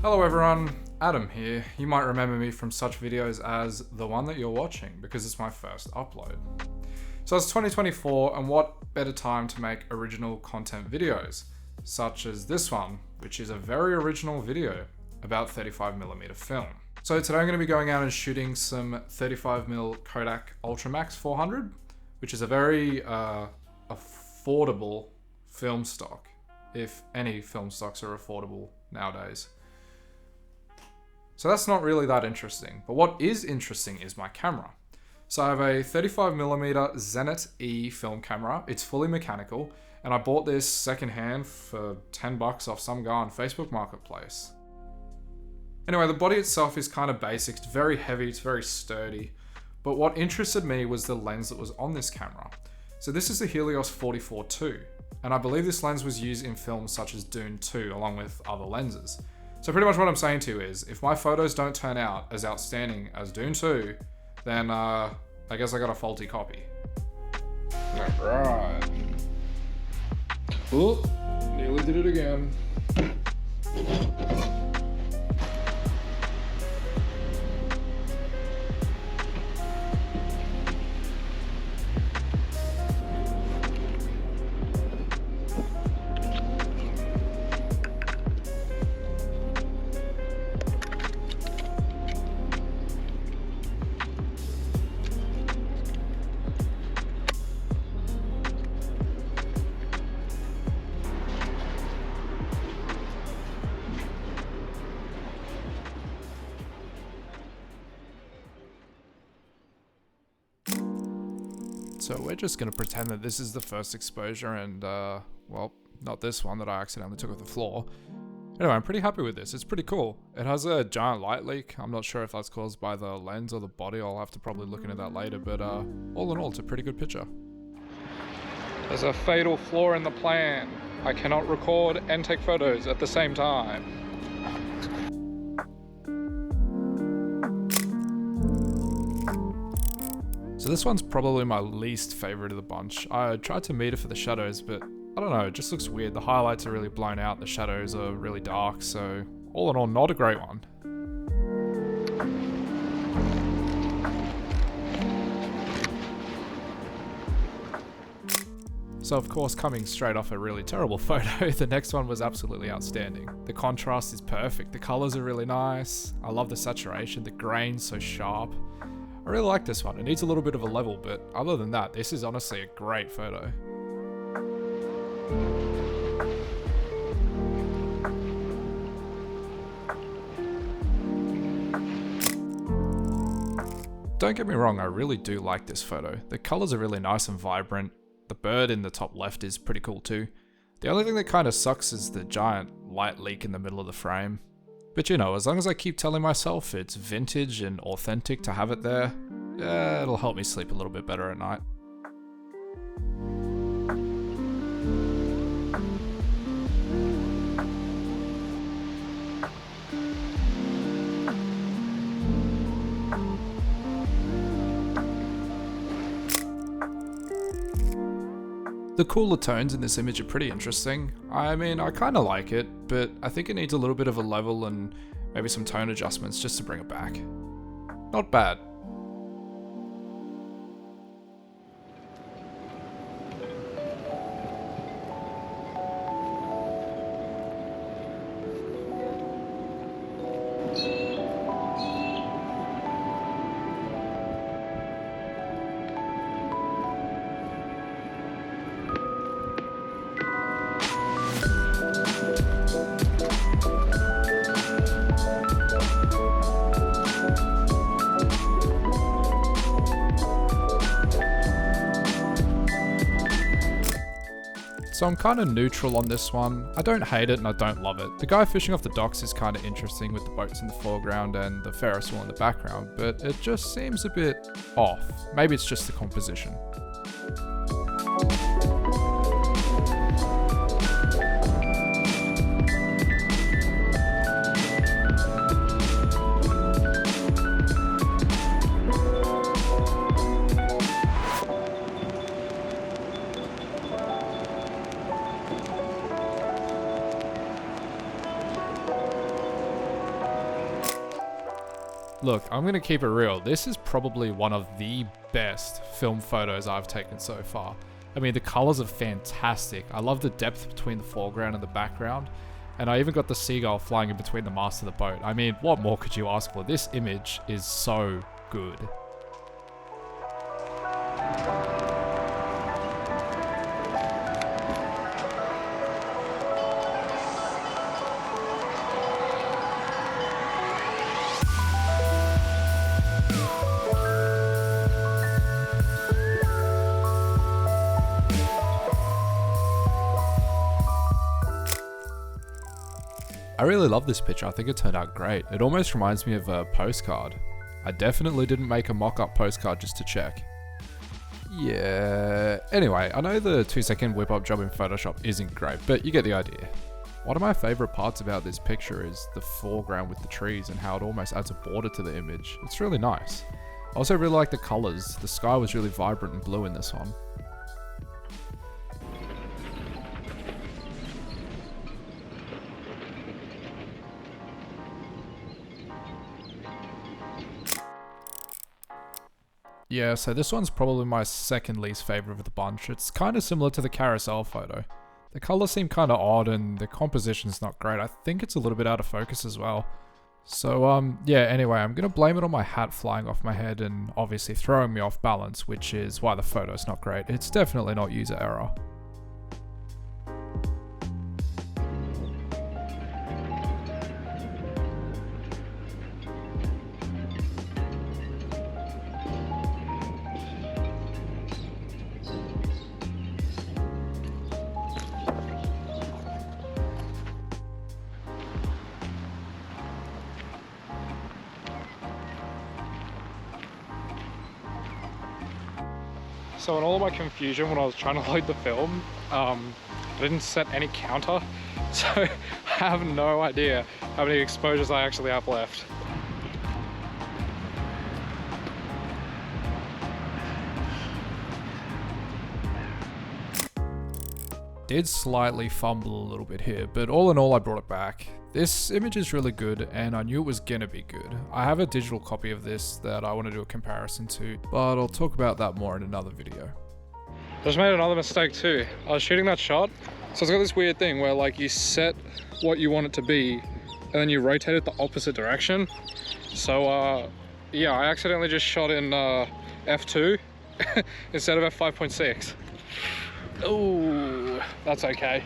Hello everyone, Adam here. You might remember me from such videos as the one that you're watching because it's my first upload. So it's 2024 and what better time to make original content videos, such as this one, which is a very original video about 35mm film. So today I'm going to be going out and shooting some 35mm Kodak Ultramax 400, which is a very affordable film stock, if any film stocks are affordable nowadays. So that's not really that interesting, but what is interesting is my camera. So I have a 35mm Zenit-e film camera. It's fully mechanical, and I bought this secondhand for 10 bucks off some guy on Facebook Marketplace. Anyway, the body itself is kind of basic. It's very heavy, it's very sturdy, but what interested me was the lens that was on this camera. So this is the Helios 44-2, and I believe this lens was used in films such as Dune 2, along with other lenses. So pretty much what I'm saying to you is, if my photos don't turn out as outstanding as Dune 2, then I guess I got a faulty copy. Alright. Oh, nearly did it again. So we're just going to pretend that this is the first exposure and, well, not this one that I accidentally took off the floor. Anyway, I'm pretty happy with this. It's pretty cool. It has a giant light leak. I'm not sure if that's caused by the lens or the body. I'll have to probably look into that later, but all in all, it's a pretty good picture. There's a fatal flaw in the plan. I cannot record and take photos at the same time. So this one's probably my least favorite of the bunch. I tried to meter for the shadows, but I don't know, it just looks weird. The highlights are really blown out, the shadows are really dark, so all in all, not a great one. So of course, coming straight off a really terrible photo, the next one was absolutely outstanding. The contrast is perfect, the colors are really nice, I love the saturation, the grain's so sharp. I really like this one. It needs a little bit of a level, but other than that, this is honestly a great photo. Don't get me wrong, I really do like this photo. The colors are really nice and vibrant. The bird in the top left is pretty cool too. The only thing that kind of sucks is the giant light leak in the middle of the frame. But you know, as long as I keep telling myself it's vintage and authentic to have it there, yeah, it'll help me sleep a little bit better at night. The cooler tones in this image are pretty interesting. I mean, I kind of like it, but I think it needs a little bit of a level and maybe some tone adjustments just to bring it back. Not bad. So I'm kind of neutral on this one. I don't hate it and I don't love it. The guy fishing off the docks is kind of interesting with the boats in the foreground and the Ferris wheel in the background, but it just seems a bit off. Maybe it's just the composition. Look, I'm gonna keep it real. This is probably one of the best film photos I've taken so far. I mean, the colors are fantastic. I love the depth between the foreground and the background. And I even got the seagull flying in between the mast of the boat. I mean, what more could you ask for? This image is so good. I really love this picture. I think it turned out great. It almost reminds me of a postcard. I definitely didn't make a mock-up postcard just to check. Yeah. Anyway, I know the 2-second whip-up job in Photoshop isn't great, but you get the idea. One of my favorite parts about this picture is the foreground with the trees and how it almost adds a border to the image. It's really nice. I also really like the colors. The sky was really vibrant and blue in this one. Yeah, so this one's probably my second least favorite of the bunch. It's kind of similar to the carousel photo. The colors seem kind of odd and the composition's not great. I think it's a little bit out of focus as well. So yeah, anyway, I'm gonna blame it on my hat flying off my head and obviously throwing me off balance, which is why the photo's not great. It's definitely not user error. So in all of my confusion when I was trying to load the film, I didn't set any counter, so I have no idea how many exposures I actually have left. Did slightly fumble a little bit here, but all in all I brought it back. This image is really good and I knew it was gonna be good. I have a digital copy of this that I want to do a comparison to, but I'll talk about that more in another video. I just made another mistake too. I was shooting that shot, so it's got this weird thing where like you set what you want it to be and then you rotate it the opposite direction. So yeah, I accidentally just shot in f2 instead of f5.6. Oh, that's okay.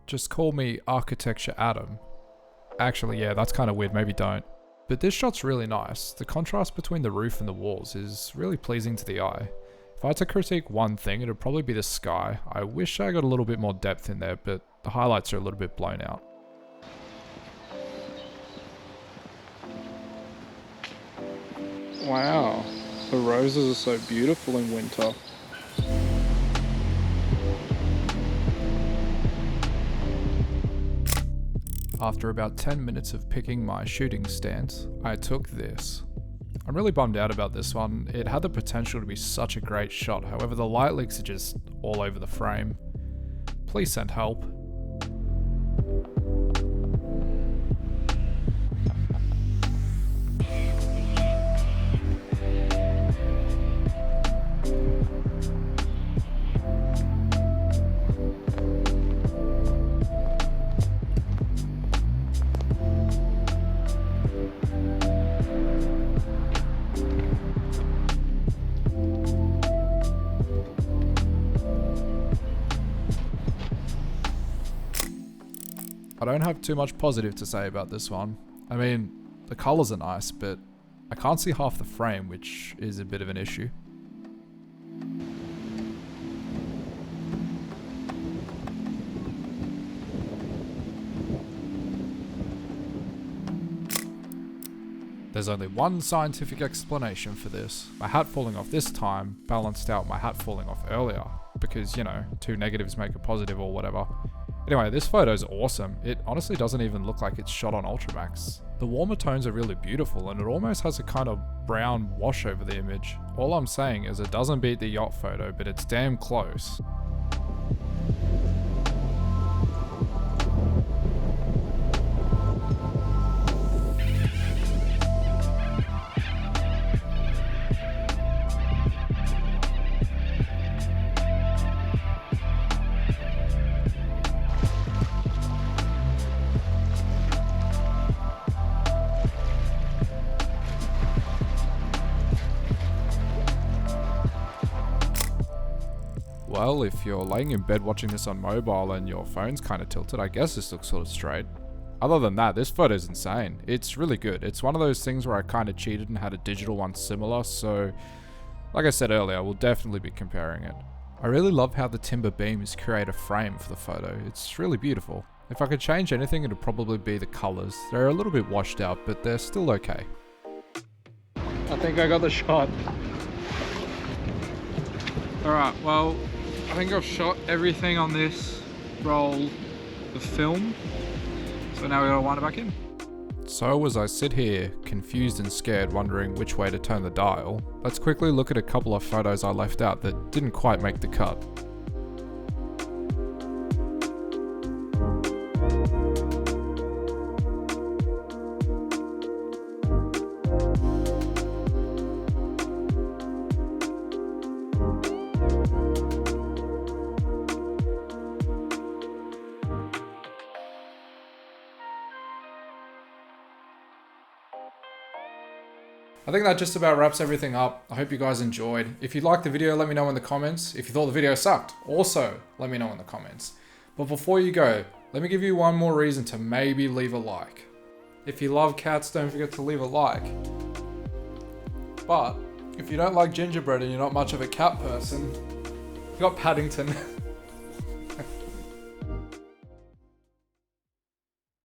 Just call me Architecture Adam. Actually, yeah, that's kind of weird, maybe don't. But this shot's really nice. The contrast between the roof and the walls is really pleasing to the eye. If I had to critique one thing, it'd probably be the sky. I wish I got a little bit more depth in there, but the highlights are a little bit blown out. Wow, the roses are so beautiful in winter. After about 10 minutes of picking my shooting stance, I took this. I'm really bummed out about this one. It had the potential to be such a great shot, however the light leaks are just all over the frame. Please send help. I don't have too much positive to say about this one. I mean, the colors are nice, but I can't see half the frame, which is a bit of an issue. There's only one scientific explanation for this. My hat falling off this time balanced out my hat falling off earlier, because, you know, two negatives make a positive or whatever. Anyway, this photo is awesome. It honestly doesn't even look like it's shot on Ultramax. The warmer tones are really beautiful and it almost has a kind of brown wash over the image. All I'm saying is it doesn't beat the yacht photo, but it's damn close. Well, if you're laying in bed watching this on mobile and your phone's kind of tilted, I guess this looks sort of straight. Other than that, this photo's insane. It's really good. It's one of those things where I kind of cheated and had a digital one similar, so like I said earlier, we'll definitely be comparing it. I really love how the timber beams create a frame for the photo. It's really beautiful. If I could change anything, it'd probably be the colors. They're a little bit washed out, but they're still okay. I think I got the shot. Alright, well, I think I've shot everything on this roll of film. So now we gotta wind it back in. So as I sit here, confused and scared, wondering which way to turn the dial, let's quickly look at a couple of photos I left out that didn't quite make the cut. I think that just about wraps everything up. I hope you guys enjoyed. If you liked the video, let me know in the comments. If you thought the video sucked, also let me know in the comments. But before you go, let me give you one more reason to maybe leave a like. If you love cats, don't forget to leave a like. But if you don't like gingerbread and you're not much of a cat person, you got Paddington.